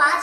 5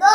2,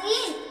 3,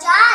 4,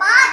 5,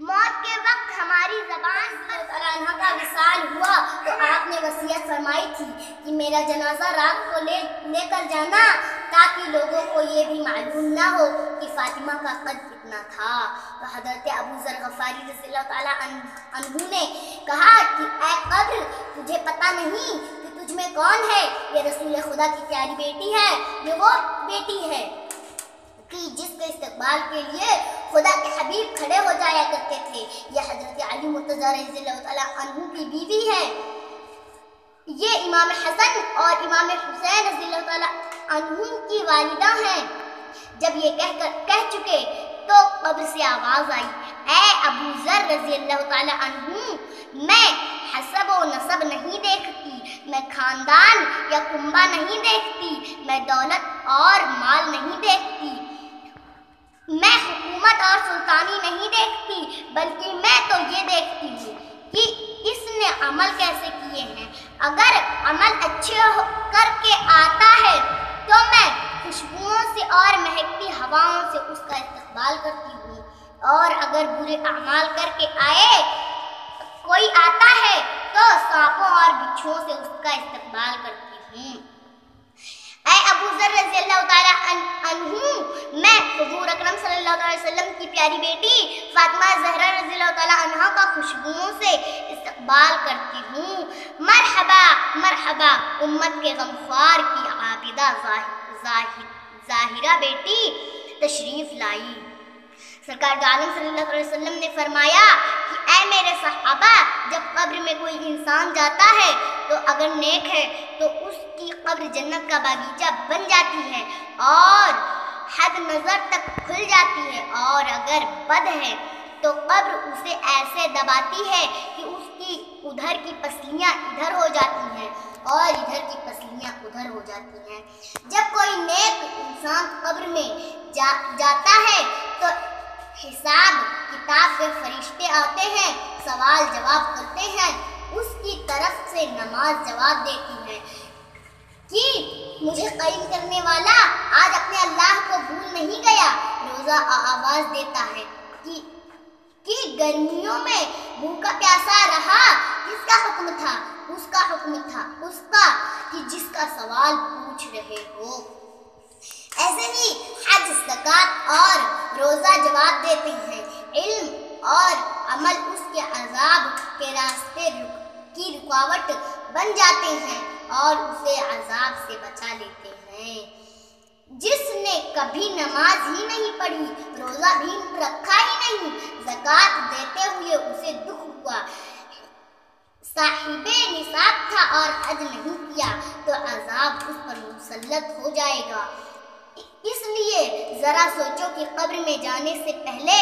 موت کے وقت ہماری زبان عنہ کا وصال ہوا تو آپ نے وصیت فرمائی تھی کہ میرا جنازہ رات کو لے کر جانا تاکہ لوگوں کو یہ بھی معلوم نہ ہو کہ فاطمہ کا قد کتنا تھا۔ تو حضرت ابو ذر غفاری رضی اللہ تعالیٰ عنہ نے کہا کہ اے قبر، تجھے پتہ نہیں کہ تجھ میں کون ہے؟ یہ رسول خدا کی پیاری بیٹی ہے، یہ وہ بیٹی ہے کہ جس کے استقبال کے لیے خدا کے حبیب کھڑے ہو جایا کرتے تھے۔ یہ حضرت علی مرتضیٰ رضی اللہ تعالیٰ عنہ کی بیوی ہے۔ یہ امام حسن اور امام حسین رضی اللہ تعالیٰ عنہ کی والدہ ہیں۔ جب یہ کہہ چکے تو قبر سے آواز آئی، اے ابو ذر رضی اللہ تعالیٰ عنہ، میں حسب و نسب نہیں دیکھتی، میں خاندان یا کنبہ نہیں دیکھتی، میں دولت اور مال نہیں دیکھتی، میں حکومت اور سلطانی نہیں دیکھتی، بلکہ میں تو یہ دیکھتی ہوں کہ اس نے عمل کیسے کیے ہیں۔ اگر عمل اچھے کر کے آتا ہے تو میں خوشبوؤں سے اور مہکتی ہواؤں سے اس کا استقبال کرتی ہوں، اور اگر برے اعمال کر کے کوئی آتا ہے تو سانپوں اور بچھوؤں سے اس کا استقبال کرتی ہوں۔ اے ابو ذر رضی اللہ تعالیٰ عنہ، میں حضور اکرم صلی اللہ علیہ وسلم کی پیاری بیٹی فاطمہ زہرا رضی اللہ تعالیٰ عنہ کا خوشبوؤں سے استقبال کرتی ہوں۔ مرحبا مرحبا امت کے غمخوار کی عابدہ ظاہرہ بیٹی تشریف لائی۔ سرکار دو عالم صلی اللہ علیہ وسلم نے فرمایا کہ اے میرے صحابہ، جب قبر میں کوئی انسان جاتا ہے تو اگر نیک ہے تو اس کی قبر جنت کا باغیچہ بن جاتی ہے اور حد نظر تک کھل جاتی ہے، اور اگر بد ہے تو قبر اسے ایسے دباتی ہے کہ اس کی ادھر کی پسلیاں ادھر ہو جاتی ہیں اور ادھر کی پسلیاں ادھر ہو جاتی ہیں۔ جب کوئی نیک انسان قبر میں جاتا ہے تو حساب کتاب کے فرشتے آتے ہیں، سوال جواب کرتے ہیں، اس کی طرف سے نماز جواب دیتی ہے کہ مجھے قائم کرنے والا آج اپنے اللہ کو بھول نہیں گیا۔ روزہ آواز دیتا ہے کہ گرمیوں میں بھوکا پیاسا رہا، کس کا حکم تھا؟ اس کا حکم تھا اس کا کہ جس کا سوال پوچھ رہے ہو۔ ایسے ہی حج، زکوٰۃ اور روزہ جواب دیتے ہیں، علم اور عمل اس کے عذاب کے راستے کی رکاوٹ بن جاتے ہیں اور اسے عذاب سے بچا لیتے ہیں۔ جس نے کبھی نماز ہی نہیں پڑھی، روزہ بھی رکھا ہی نہیں، زکوٰۃ دیتے ہوئے اسے دکھ ہوا، صاحب نصاب تھا اور حج نہیں کیا، تو عذاب اس پر مسلط ہو جائے گا۔ اس لیے ذرا سوچو کہ قبر میں جانے سے پہلے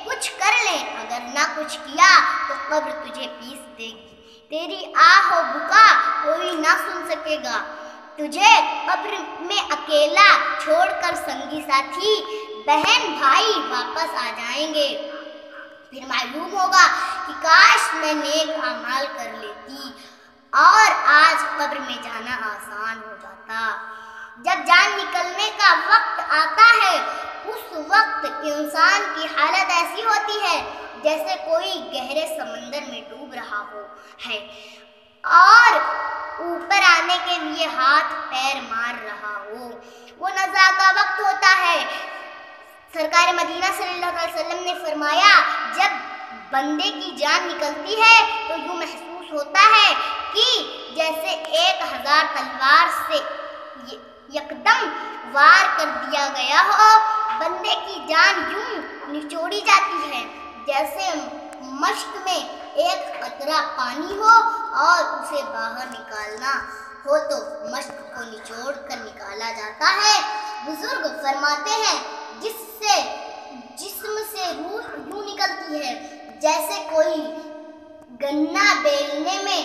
کچھ کر لیں، اگر نہ کچھ کیا تو قبر تجھے پیس دے گی، تیری آہ و بکا کوئی نہ سن سکے گا، تجھے قبر میں اکیلا چھوڑ کر سنگی ساتھی بہن بھائی واپس آ جائیں گے، پھر معلوم ہوگا کہ کاش میں نیک اعمال کر لیتی اور آج قبر میں جانا آسان ہو جاتا۔ جب جان نکلنے کا وقت آتا ہے اس وقت انسان کی حالت ایسی ہوتی ہے جیسے کوئی گہرے سمندر میں ڈوب رہا ہے اور اوپر آنے کے لیے ہاتھ پیر مار رہا ہو۔ وہ نزا کا وقت ہوتا ہے۔ سرکار مدینہ صلی اللہ علیہ وسلم نے فرمایا، جب بندے کی جان نکلتی ہے تو یوں محسوس ہوتا ہے کہ جیسے 1000 تلوار سے یکدم وار کر دیا گیا ہو۔ بندے کی جان یوں نچوڑی جاتی ہے جیسے مشک میں ایک قطرہ پانی ہو اور اسے باہر نکالنا ہو تو مشک کو نچوڑ کر نکالا جاتا ہے۔ بزرگ فرماتے ہیں، جسم سے روح یوں نکلتی ہے جیسے کوئی گنا بیلنے میں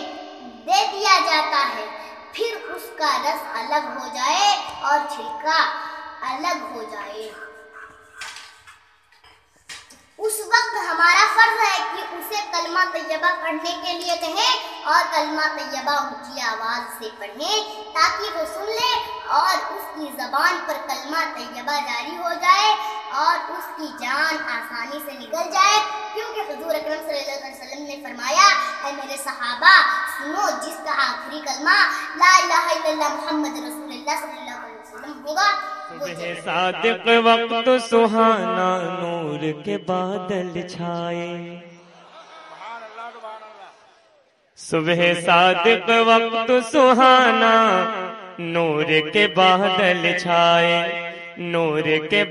دے دیا جاتا ہے، پھر اس کا رس الگ ہو جائے اور چھلکا الگ ہو جائے۔ اس وقت ہمارا فرض ہے کہ اسے کلمہ طیبہ پڑھنے کے لیے کہیں اور کلمہ طیبہ اونچی آواز سے پڑھیں تاکہ وہ سن لے اور اس کی زبان پر کلمہ طیبہ جاری ہو جائے اور اس کی جان آسانی سے نکل جائے، کیونکہ حضور اللہ علیہ وسلم نے فرمایا اے میرے صحابہ سنو جس کا آخری کلمہ لا الہ الا اللہ محمد رسول اللہ صلی اللہ علیہ وسلم ہوگا صبح صادق وقت سہانا نور کے بادل چھائے صبح صادق وقت سہانا نور کے بادل چھائے نور کے